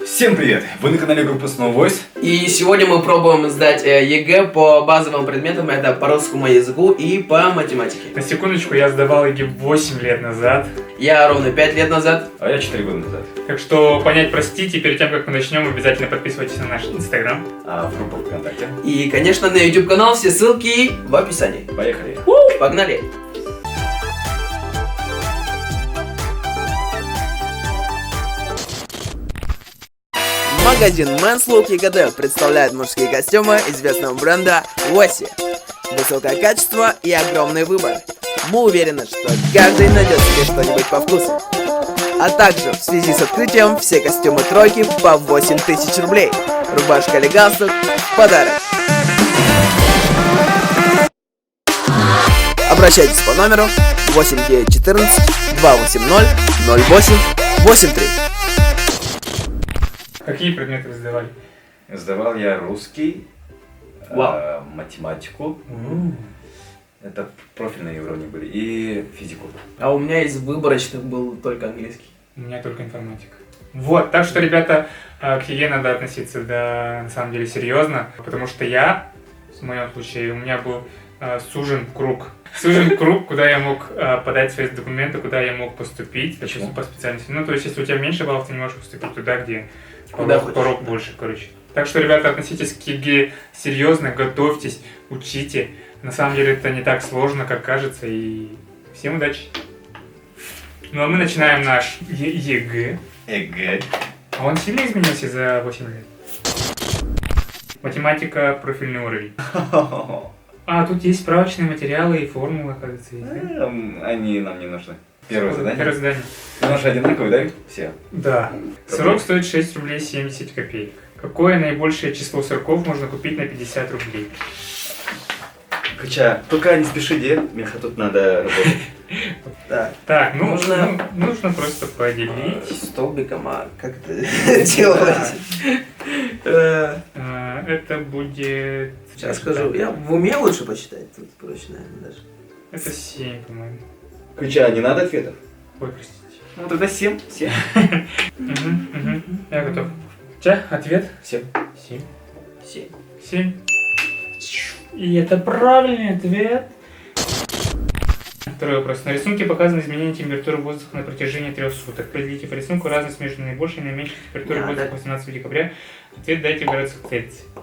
Всем привет! Вы на канале группы Snow Voice. И сегодня мы пробуем сдать ЕГЭ по базовым предметам. Это по русскому языку и по математике. На секундочку, я сдавал ЕГЭ 8 лет назад. Я ровно 5 лет назад. А я 4 года назад. Так что понять простите, перед тем как мы начнем, обязательно подписывайтесь на наш инстаграм. А в группах ВКонтакте. И, конечно, на YouTube канал, все ссылки в описании. Поехали! Погнали! Магазин Men's Look ЕГЭ представляет мужские костюмы известного бренда Оси. Высокое качество и огромный выбор. Мы уверены, что каждый найдет себе что-нибудь по вкусу. А также в связи с открытием все костюмы тройки по 8000 рублей. Рубашка или галстук в подарок. Обращайтесь по номеру 8914 280 0883. Какие предметы вы сдавали? Сдавал я русский, Вау. математику. Это профильные уровни были. И физику. А у меня из выборочных был только английский. У меня только информатика. Вот, так что, ребята, к ЕГЭ надо относиться, на самом деле, серьезно. Потому что в моем случае, у меня был сужен круг. Сужен круг, куда я мог подать свои документы, куда я мог поступить, допустим, по специальности. Ну, то есть, если у тебя меньше баллов, ты не можешь поступить туда, где порог больше, короче. Так что, ребята, относитесь к ЕГЭ серьезно, готовьтесь, учите. На самом деле, это не так сложно, как кажется, и всем удачи! Ну, а мы начинаем наш ЕГЭ. ЕГЭ. А он сильно изменился за 8 лет? Математика, профильный уровень. А, тут есть справочные материалы и формулы, оказывается, есть, да? Они нам не нужны. Первое задание. Первое задание. Наши одинаковые, да? Все. Да. Сырок стоит 6 рублей 70 копеек. Какое наибольшее число сырков можно купить на 50 рублей? Кача, только не спешите, Миха, тут надо работать. Так, ну, Нужно- нужно просто поделить. Столбиком, а как это делать? Это будет... Сейчас скажу. Я в уме лучше почитать, тут проще, наверное, даже. Это 7, по-моему. Кача, не надо ответов? Ой, простите. Ну тогда 7. Я готов. Ча, ответ? 7. 7. 7. 7. И это правильный ответ. Второй вопрос. На рисунке показано изменение температуры воздуха на протяжении 3 суток. Определите по рисунку разность между наибольшей и наименьшей температурой воздуха 18 декабря. Ответ дайте в градусах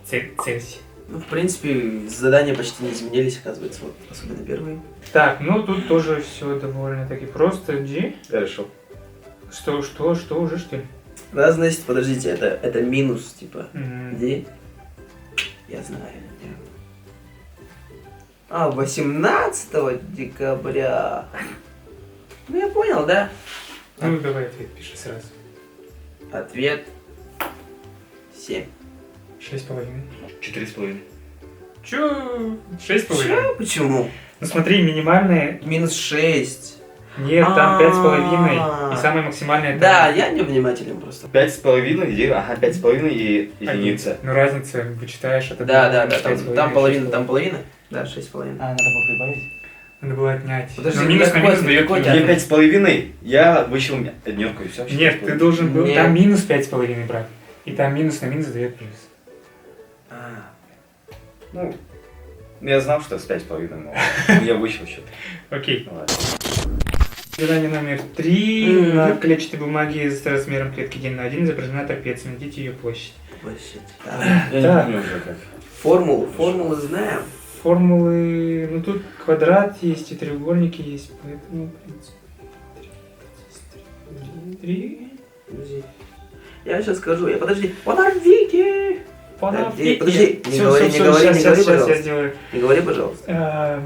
Цельсия. Ну, в принципе, задания почти не изменились, оказывается, вот, особенно первые. Так, ну тут тоже все довольно-таки просто. Где? Хорошо. Что, уже что ли? Разность, подождите, это минус, типа, Мгм. где? Я знаю. 18 декабря. Ну, я понял, да? Ну давай ответ пиши сразу. Ответ 7. 6,5. 4,5. Чё? 6,5? Чё? Почему? Ну смотри, минимальные... Минус 6. Нет, там 5,5. И самое максимальное... Да, я невнимателен просто. 5,5, ага, 5,5 и единица. Ну разница, вычитаешь это. Да, там 5,5, половина, 6,5. там половина. Да, 6,5. А, надо было прибавить? Надо было отнять. Подожди, Но минус на какой минус ответ? дает Какой плюс. Мне 5,5, я вычел дневку и все. Нет, ты должен был... Нет. Там минус 5,5 брать. И там минус на минус дает плюс. Ну, я знал, что с 5,5, но я вычел что-то. Окей. Ну ладно. Задание номер 3. На клетчатой бумаге с размером клетки 1 на 1 изображена трапеция. Найдите ее площадь. Вообще. Я Так. не помню уже как. Формулы знаем. Формулы... Ну тут квадрат есть и треугольники есть, поэтому... в принципе, 3. Подожди. Я сейчас скажу. Подожди. Подождите. Подожди, не говори, Сейчас я пожалуйста. сделаю. Не говори, пожалуйста.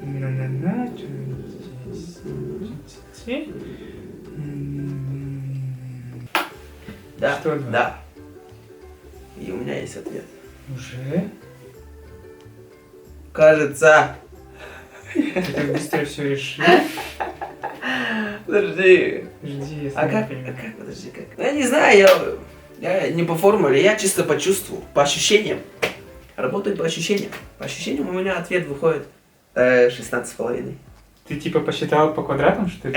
На-на-на. Да, Что, да? да. И у меня есть ответ. Уже? Кажется. Ты так быстро все решил. Подожди. Жди, я А сам не как? понимаю. Подожди, как? Я не знаю, я не по формуле, я чисто по чувству, по ощущениям. Работаю по ощущениям. По ощущениям у меня ответ выходит 16,5. Ты типа посчитал по квадратам, что ли?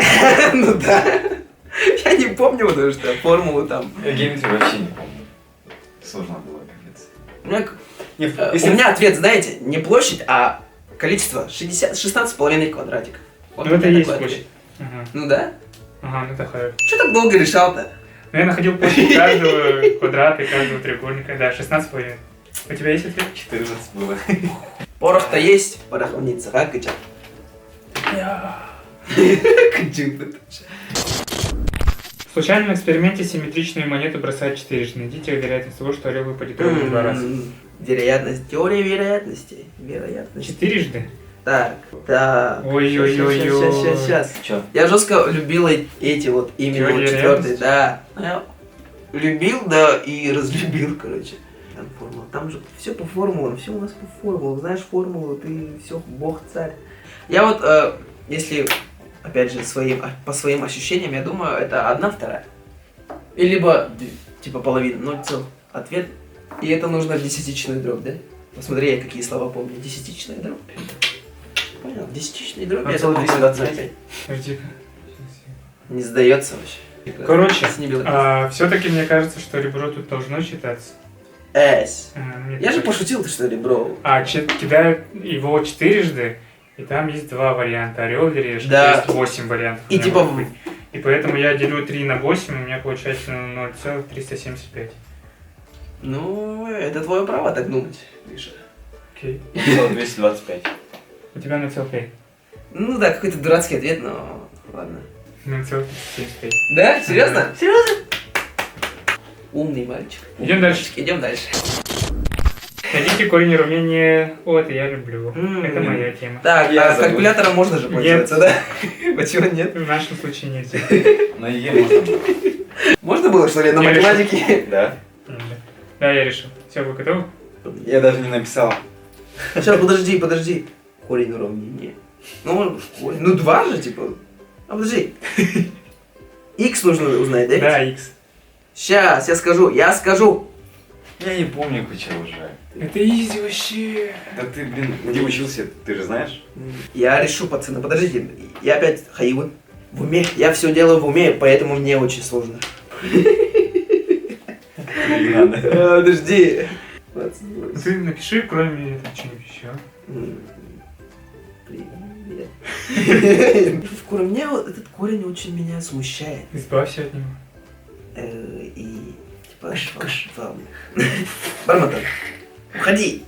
Ну да. Я не помню, потому что формулу там. Я геометрию вообще не помню. Сложно было, капец. У меня, Нет, у меня ответ, знаете, не площадь, а количество 16,5 квадратиков. Вот Ну у это и меня есть такой площадь. ответ. Ага, Ну да? ага, ну это хорошо. Че так долго решал-то? Ну я находил площадь каждого квадрата и каждого треугольника. Да, 16,5. У тебя есть ответ? 14 было. Порох-то есть, пороховница, а, Кыча? В случайном эксперименте симметричную монету бросают 4. Найдите вероятность того, что орел выпадет ровно 2 раза. Вероятность, теория вероятностей. Вероятность. 4? Так, так. Ой-ой-ой-ой. Сейчас. Чё? Я жестко любил эти вот именно Теория вот четвертые, вероятности? да. Я любил, да, и разлюбил, короче. Там формула. Там же все по формулам, все у нас по формулам. Знаешь формулу, ты все, бог царь. Я вот, если, опять же, по своим ощущениям, я думаю, это 1/2. И либо, типа, половина, 0 цел. Ответ. И это нужно в десятичную дробь, да? Посмотри, я какие слова помню. Десятичная дробь. Понял, десятичная дробь, это 325. Подожди. Не сдается вообще. Короче, С небелым. все-таки мне кажется, что ребро тут должно считаться. Эсь. Мне Я же так- пошутил, ты что ли, бро? Кидают его 4, и там есть 2 варианта. Орел или решка. Да. Есть 8 вариантов. И у меня типа может быть. И поэтому я делю 3 на 8, и у меня получается 0,375. Ну, это твое право так думать, Миша. Окей. 225. У тебя 0,5. Ну да, какой-то дурацкий ответ, но ладно. 0,375. Да? Серьезно? Серьезно? Умный мальчик. Идем дальше. Идем дальше. Найдите корень уравнения. О, это я люблю. Это моя тема. Так, Я а забыл. калькулятором можно же пользоваться, да? Почему нет? В нашем случае нельзя. На ЕГЭ можно было. Можно было, что ли, на Я решил. математике? Да? Да, я решил. Все, вы готовы? Я даже не написал. Сейчас, подожди. Корень уравнения. Ну, корень. Ну, 2 же, типа. А подожди. X нужно узнать, да? Да, X. Сейчас, я скажу. Я не помню, Куча уже. Это изи вообще. Да ты, блин, где учился, ты же знаешь? Я решу, пацаны, подождите. Я опять хаиван. В уме. Я все делаю в уме, поэтому мне очень сложно. Не надо. Подожди. Ты напиши, кроме этого, что-нибудь еще. Привет. В корне вот этот корень очень меня смущает. Избавься от него. И типа Барматон. Уходи,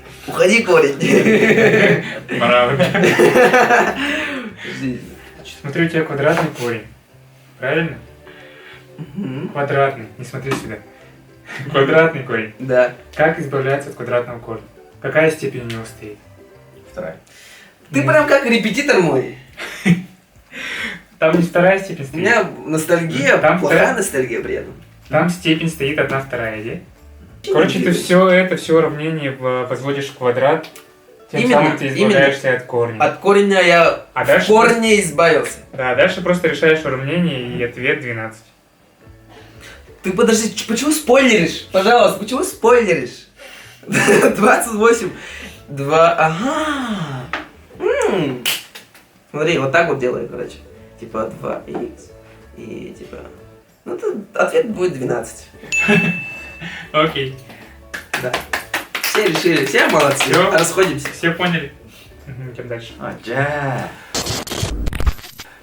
корень. Пора. Подожди. Смотри, у тебя квадратный корень. Правильно? Мгм. Квадратный. Не смотри сюда. Квадратный корень. Да. Как избавляться от квадратного корня? Какая степень у него стоит? 2. Ты прям как репетитор мой. Там не 2 степень У стоит. меня ностальгия, Там плохая вторая. ностальгия при этом. Там степень стоит 1/2, да? Короче, ты все уравнение возводишь в квадрат, тем Именно, самым ты избавляешься от корня. От корня я А в дальше, корне избавился. да, дальше просто решаешь уравнение и ответ 12. Ты подожди, почему спойлеришь? Пожалуйста, почему спойлеришь? 28. 2. Ага. Смотри, вот так вот делаю, короче. Типа 2х. И типа. Ну, тут ответ будет 12. Окей. Да. Все решили, все молодцы. Всё. Расходимся. Все поняли? Идем дальше. Аджа.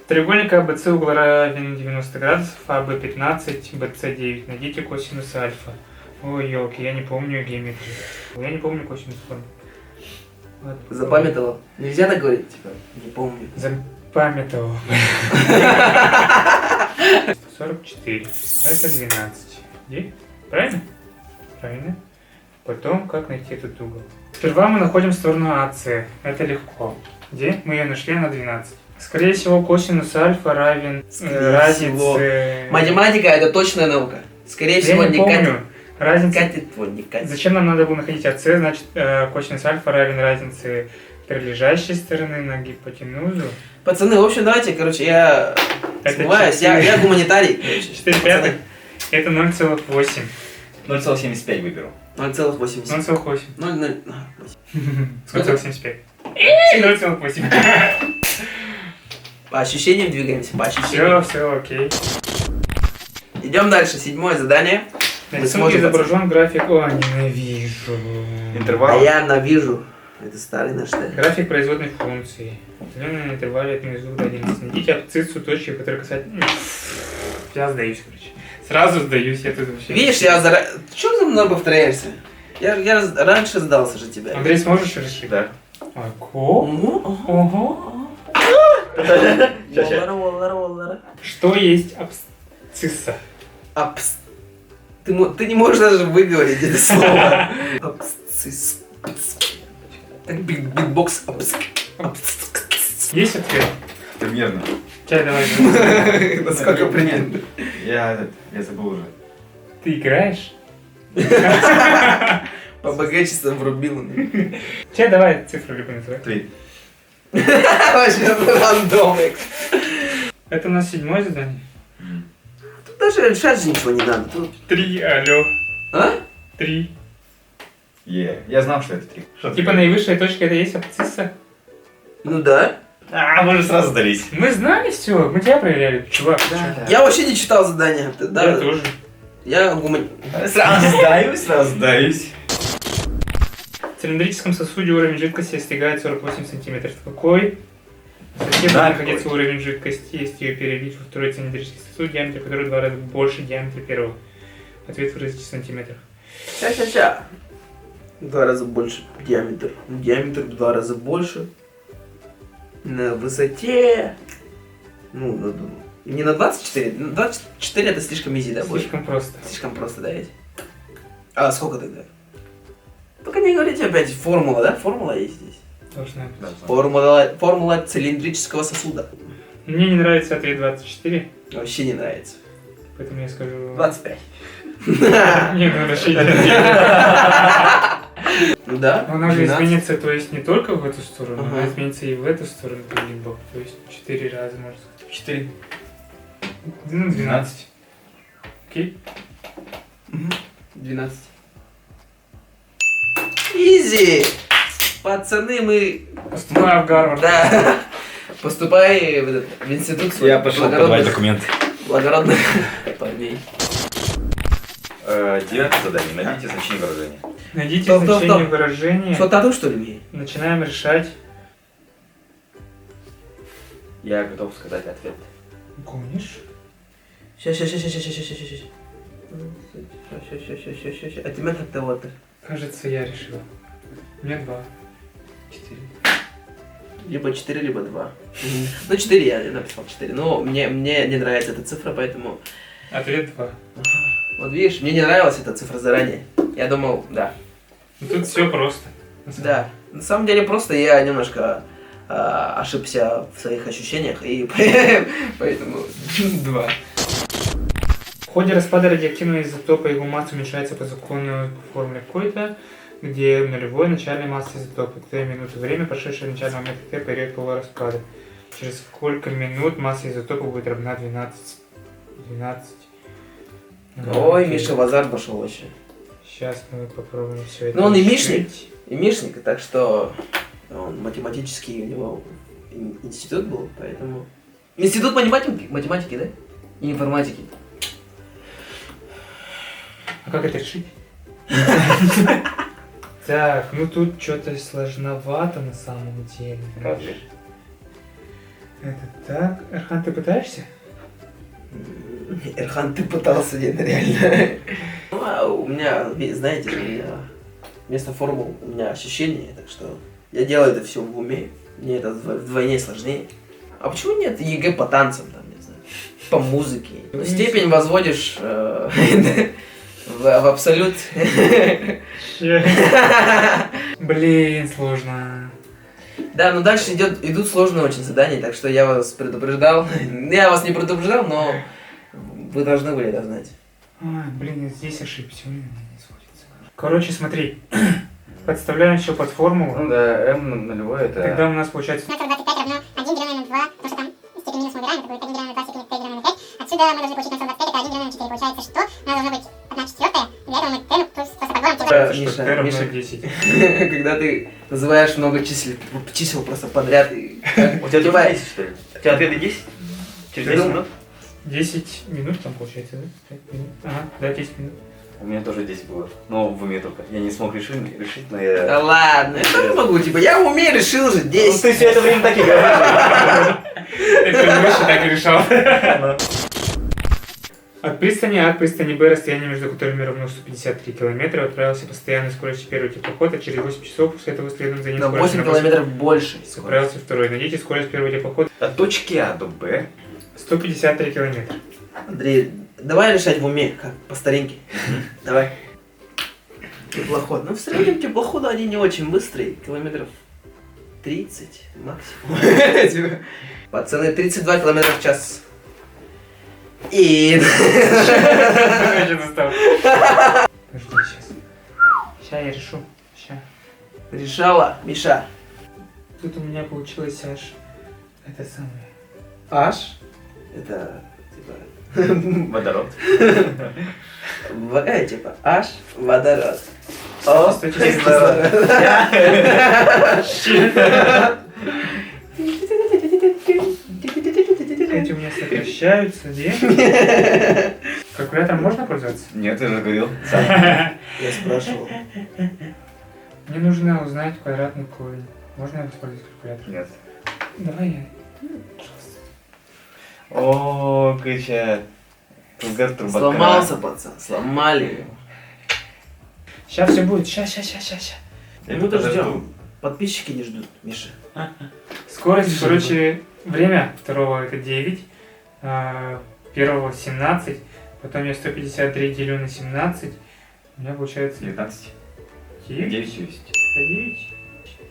Треугольник АБЦ угол равен 90 градусов, АБ 15, БЦ 9. Найдите косинус альфа. Ой, елки, я не помню геометрию. Я не помню косинус формы. Ладно. Запамятовал. Нельзя так говорить, типа, не помню. Запамятовал. 44. Это 12. Где? Правильно? Правильно. Потом, как найти этот угол? Сперва мы находим сторону АС. Это легко. Где? Мы ее нашли на 12. Скорее всего, косинус альфа равен Скорее всего. разнице... Математика это точная наука. Скорее Я всего, не не помню. катит. Разница... Катит, вот не катит. Зачем нам надо было находить АС? Значит, косинус альфа равен разнице прилежащей стороны на гипотенузу. Пацаны, в общем, давайте, короче, я Это смываюсь, я гуманитарий. короче. 4 Пацаны, пятых. Это 0,8. 0,75 выберу. 0,80. 0,8. 0,0. 0,75. 0,8. По ощущениям двигаемся, по ощущениям. Все, окей. Идем дальше. 7-е задание. На Мы рисунке сможем изображен график... О, ненавижу. А Интервал. я навижу. Это старый наш тест. График производной функции. Определенный на интервале от внизу до 11. Найдите абсциссу точки, которая касается... Я сдаюсь, короче. Сразу сдаюсь, я тут вообще... Видишь, я Ты чё за мной повторяешься? Я раньше сдался же тебя. Андрей, сможешь решить? Да. Ой, ого. Ого. Ща. Воллара. Что есть абсцисса? Ты не можешь даже выговорить это слово. Абсцисс. Так битбокс. Есть ответ? Примерно. Чай, давай. Насколько примерно? Я забыл уже. Ты играешь? По богачествам врубил. Чай, давай цифру любую называй. 3. Вообще рандомик. Это у нас 7-е задание. Тут даже решать же ничего не надо. Тут... 3, алло. А? 3. Я знал, что это 3. Типа наивысшая точка это есть абсцисса? Ну да. Мы же сразу сдались. Мы знали все, мы тебя проверяли, чувак. Да. Я вообще не читал задания. Я тоже. Я Сразу сдаюсь. В цилиндрическом сосуде уровень жидкости достигает 48 сантиметров. Какой? Совсем Да, находится какой? уровень жидкости, если ее перелить во второй цилиндрический сосуд, диаметр которого в 2 раза больше диаметра первого. Ответ выразите в сантиметрах. Ща. В 2 раза больше диаметр. Диаметр в 2 раза больше. На высоте... Ну, не на 24. 24 это слишком изи, да? будет? Слишком просто. Слишком просто, да, ведь? А сколько тогда? Только не говорите опять формула, да? Формула есть здесь. Должна быть. Формула цилиндрического сосуда. Мне не нравится ответ 24, Вообще не нравится. поэтому я скажу... 25. Нет, надо 60. Ну да. Она же 12. изменится, то есть не только в эту сторону, Ага. она изменится и в эту сторону, либо, то есть 4 раза, можно сказать. 4. Ну, 12. Окей? 12. Изи! Пацаны, мы... Поступаю в Гарвард. Да. Поступай в институт свой. Я пошел подавать документы. Благородных парней. 9 задание. Найдите значение выражения. Найдите Стоп. значение выражения. Что, тату, что ли? Начинаем решать. Я готов сказать ответ. Гонишь? Сейчас. А тебя как того-то? Кажется, я решил. У меня 2. 4. Либо 4, либо 2. Ну, 4 я написал 4. Но мне не нравится эта цифра, поэтому... Ответ 2. Вот видишь, мне не нравилась эта цифра заранее. Я думал, да. Ну, тут все просто. на самом Да. На самом деле просто я немножко ошибся в своих ощущениях, и поэтому 2. В ходе распада радиоактивного изотопа его масса уменьшается по закону формуле какой-то, где нулевой начальная масса изотопа. Т минуты время, прошедшее от начального момента Т период полураспада. Через сколько минут масса изотопа будет равна 12. Ой, Окей. Миша в азарт пошел вообще. Сейчас мы попробуем все это. Ну, он и решить. И Мишник, так что он математический, у него институт был, поэтому... Институт математики, да? И информатики. А как это решить? Так, ну тут что-то сложновато на самом деле. Как же? Это так. Эрхан, ты пытаешься? Эрхан, ты пытался, нет, реально. Ну, а у меня, знаете, у меня вместо формул у меня ощущения, так что я делаю это все в уме. Мне это вдвойне сложнее. А почему нет ЕГЭ по танцам, там, не знаю, по музыке? Степень возводишь в абсолют. Блин, сложно. Да, но дальше идут сложные очень задания, так что я вас предупреждал. Я вас не предупреждал, но вы должны были это знать. Ой, блин, я здесь ошибся. Блин, не сводится. Короче, смотри. Подставляем все под формулу. Ну да, m нулевой это... Тогда у нас получается... 25 равно 1 деленное на 2, потому что там степень минус мы убираем, это будет 1 деленное на 2 степень t деленное на 5. Отсюда мы должны получить на 25, это 1 деленное на 4. Получается, что у нас должно быть 1/4, и для этого мы t, ну, то есть просто подгоним типа... Что Миша, t равно Миша. 10. Когда ты называешь много чисел просто подряд и... У тебя Киваешь. 10, что ли? У тебя ответы 10? Через 10 минут? 10 минут там получается, да? 5 минут. Ага, да, 10 минут. У меня тоже 10 было. Но в уме только. Я не смог решить, но я... Да ладно, я тоже могу, типа, я в уме решил же Ну, 10. ты все это время так и говоришь. Ты выше так и решал. От пристани Б, расстояние между которыми равно 153 километра, отправился постоянной скоростью первый теплоход, а через 8 часов после этого следом за ним На скорость 8 километров больше. отправился второй. Найдите скорость первого теплохода. От точки А до Б. 153 километра. Андрей, давай решать в уме, как по старинке. Давай. Теплоход. Ну, в среднем теплоходы, они не очень быстрые. Километров 30 максимум. Пацаны, 32 километра в час. И... Подожди, сейчас. Сейчас я решу. Сейчас. Решала, Миша. Тут у меня получилось аж это самое. Аш? Это, типа... Водород. Типа, аш, водород. О, Кстати, кислород. Эти у меня сокращаются, где? Калькулятором можно пользоваться? Нет, я же говорил. Сам. Я спрашивал. Мне нужно узнать квадратный корень. Можно использовать калькулятор? Нет. Давай я. О, кричат. Тургар Турбакара. Сломался, пацан, сломали его. Сейчас все будет. Сейчас. Мы-то ждем. Подписчики не ждут, Миша. Скорость, короче, время второго это 9, первого 17, потом я 153 делю на 17, у меня получается 19. 9. 9 есть.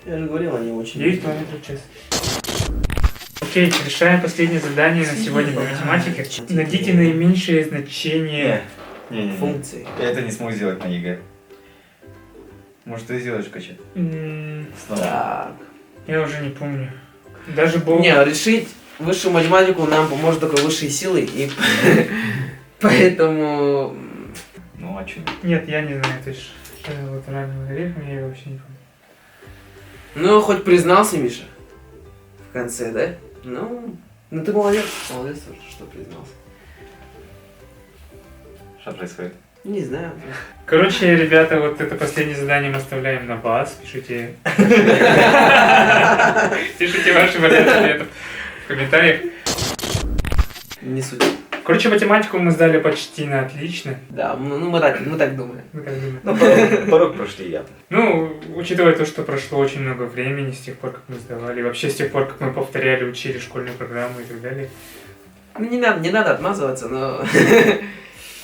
Я же говорил, они очень... 9 километров в час. Окей, решаем последнее задание на сегодня по математике. Найдите наименьшее значение. Не. функции. Я это не смог сделать на ЕГЭ. Может, ты сделаешь, Кача? Снова. Так. Я уже не помню. Даже был... Не, решить высшую математику нам поможет только высшие силы, и поэтому... Ну, а чё? Нет, я не знаю, то есть латерального грефа, я его вообще не помню. Ну, хоть признался, Миша. В конце, да? Ну ты молодец. Молодец, что признался. Что происходит? Не знаю. Короче, ребята, вот это последнее задание мы оставляем на вас. Пишите ваши варианты ответов в комментариях. Не суть. Короче, математику мы сдали почти на отлично. Да, мы так думаем. Мы так думаем. Ну, порог прошли я. Ну, учитывая то, что прошло очень много времени с тех пор, как мы сдавали, и вообще с тех пор, как мы повторяли, учили школьную программу и так далее. Ну, не надо отмазываться, но...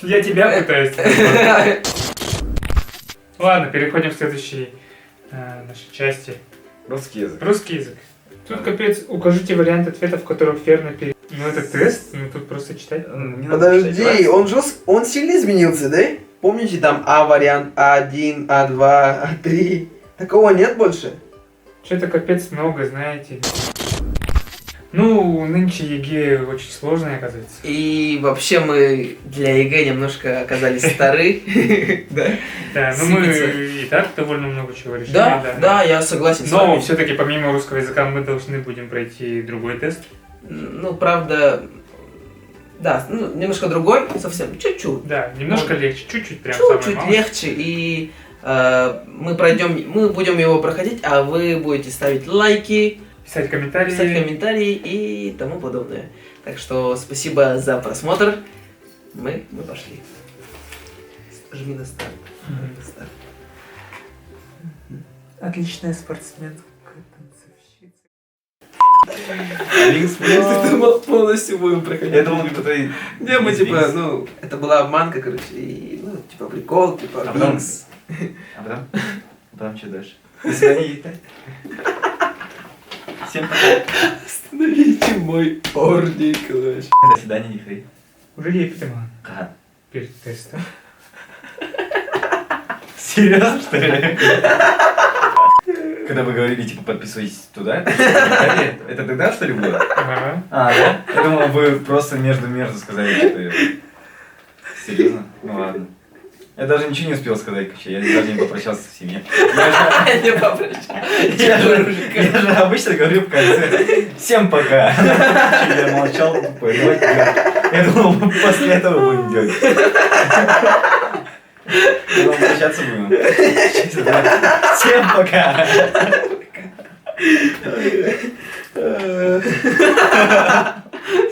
Я тебя пытаюсь. Ладно, переходим к следующей нашей части. Русский язык. Русский язык. Тут капец, укажите вариант ответов, в которых верно перед... Ну это тест, ну тут просто читать. Не надо читать. Подожди, он сильно изменился, да? Помните там А вариант, А1, А2, А3? Такого нет больше? Что-то капец много, знаете. Ну, нынче ЕГЭ очень сложное, оказывается. И вообще мы для ЕГЭ немножко оказались стары. Да? Да, ну мы Сыпется. и так довольно много чего решили. Да, я согласен с Но вами. все-таки помимо русского языка мы должны будем пройти другой тест. Ну, правда, да, ну, немножко другой, совсем, чуть-чуть. Да, немножко легче, чуть-чуть прям самое Чуть-чуть малое. легче, и мы будем его проходить, а вы будете ставить лайки, Писать комментарии. писать комментарии и тому подобное. Так что спасибо за просмотр. Мы пошли. Жми на старт. Мгм. На старт. Отличная спортсменка, танцовщица. Я думал, полностью будем проходить. Я думал, кто-то... Не, мы типа, ну, это была обманка, короче, и, ну, типа, прикол, типа, А потом- Винкс. А потом что дальше? До свидания. Всем пока. Остановите мой ордик, вообще. До свидания, нихрей. Уже ей прямо Ага. перед тестом. Серьезно, что ли? Когда вы говорили, типа, подписывайтесь туда, это тогда, что ли, было? Ага. А, да? Я думал, вы просто между сказали, что... Серьезно? Ну ладно. Я даже ничего не успел сказать, короче, я даже не попрощался со всеми. Не попрощался. Я же обычно говорю в конце: всем пока. Я молчал, тупо, я думал, после этого будем делать. Потом прощаться будем. Всем пока.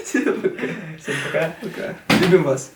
Всем пока. Всем пока. Любим вас.